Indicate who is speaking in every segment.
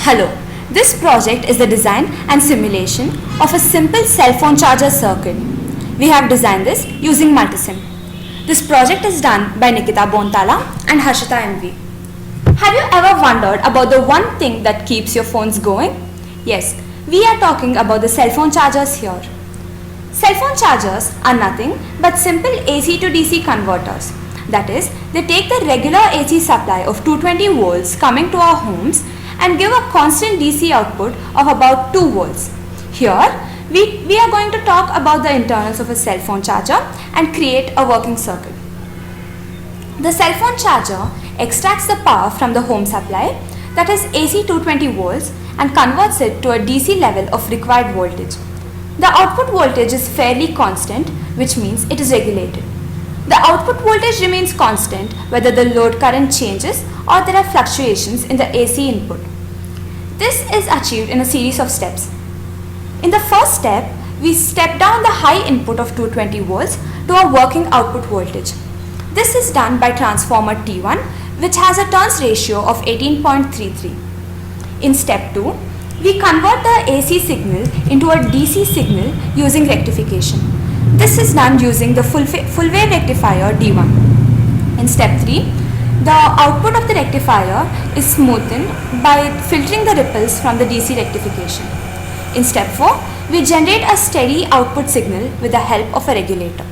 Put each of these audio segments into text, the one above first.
Speaker 1: Hello, this project is the design and simulation of a simple cell phone charger circuit. We have designed this using Multisim. This project is done by Nikita Bontala and Harshita MV. Have you ever wondered about the one thing that keeps your phones going? Yes, we are talking about the cell phone chargers here. Cell phone chargers are nothing but simple AC to DC converters. That is, they take the regular AC supply of 220 volts coming to our homes and give a constant DC output of about 2 volts. Here, we are going to talk about the internals of a cell phone charger and create a working circuit. The cell phone charger extracts the power from the home supply, that is AC 220 volts, and converts it to a DC level of required voltage. The output voltage is fairly constant, which means it is regulated. The output voltage remains constant whether the load current changes or there are fluctuations in the AC input. This is achieved in a series of steps. In the first step, we step down the high input of 220 volts to a working output voltage. This is done by transformer T1, which has a turns ratio of 18.33. In step 2, we convert the AC signal into a DC signal using rectification. This is done using the full wave rectifier D1. In step 3, the output of the rectifier is smoothened by filtering the ripples from the DC rectification. In step 4, we generate a steady output signal with the help of a regulator.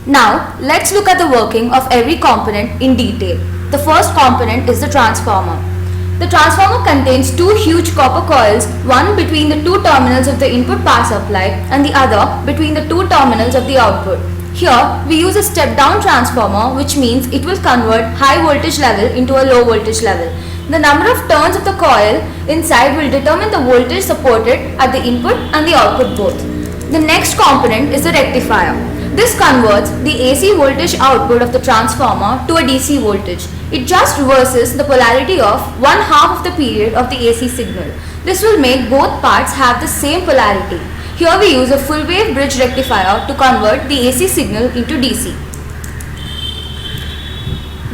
Speaker 1: Now, let's look at the working of every component in detail. The first component is the transformer. The transformer contains two huge copper coils, one between the two terminals of the input power supply and the other between the two terminals of the output. Here, we use a step-down transformer, which means it will convert high voltage level into a low voltage level. The number of turns of the coil inside will determine the voltage supported at the input and the output both. The next component is the rectifier. This converts the AC voltage output of the transformer to a DC voltage. It just reverses the polarity of one half of the period of the AC signal. This will make both parts have the same polarity. Here we use a full wave bridge rectifier to convert the AC signal into DC.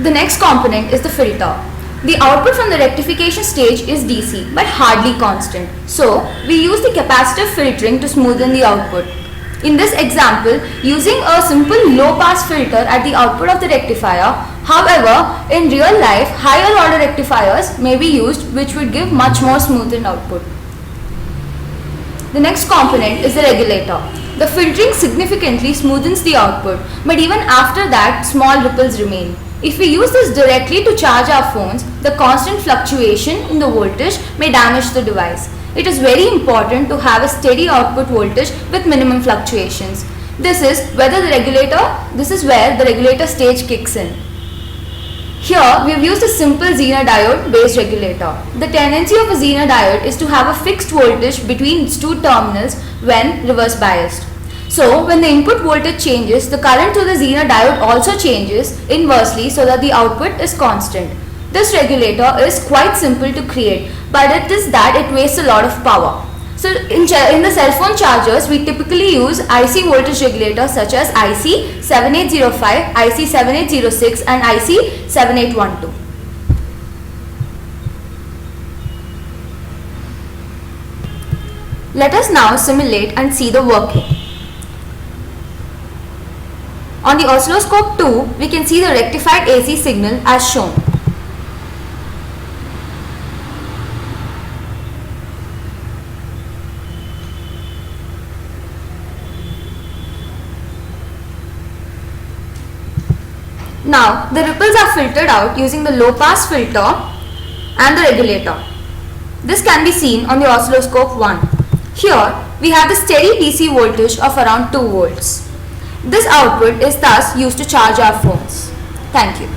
Speaker 1: The next component is the filter. The output from the rectification stage is DC but hardly constant. So we use the capacitive filtering to smoothen the output. In this example, using a simple low-pass filter at the output of the rectifier. However, in real life, higher order rectifiers may be used, which would give much more smoothened output. The next component is the regulator. The filtering significantly smoothens the output, but even after that, small ripples remain. If we use this directly to charge our phones, the constant fluctuation in the voltage may damage the device. It is very important to have a steady output voltage with minimum fluctuations. This is where the regulator stage kicks in. Here we have used a simple Zener diode based regulator. The tendency of a Zener diode is to have a fixed voltage between its two terminals when reverse biased. So when the input voltage changes, the current through the Zener diode also changes inversely so that the output is constant. This regulator is quite simple to create, but it is that it wastes a lot of power. So in the cell phone chargers, we typically use IC voltage regulators such as IC 7805, IC 7806 and IC 7812. Let us now simulate and see the working. On the oscilloscope 2, we can see the rectified AC signal as shown. Now, the ripples are filtered out using the low pass filter and the regulator. This can be seen on the oscilloscope 1. Here, we have the steady DC voltage of around 2 volts. This output is thus used to charge our phones. Thank you.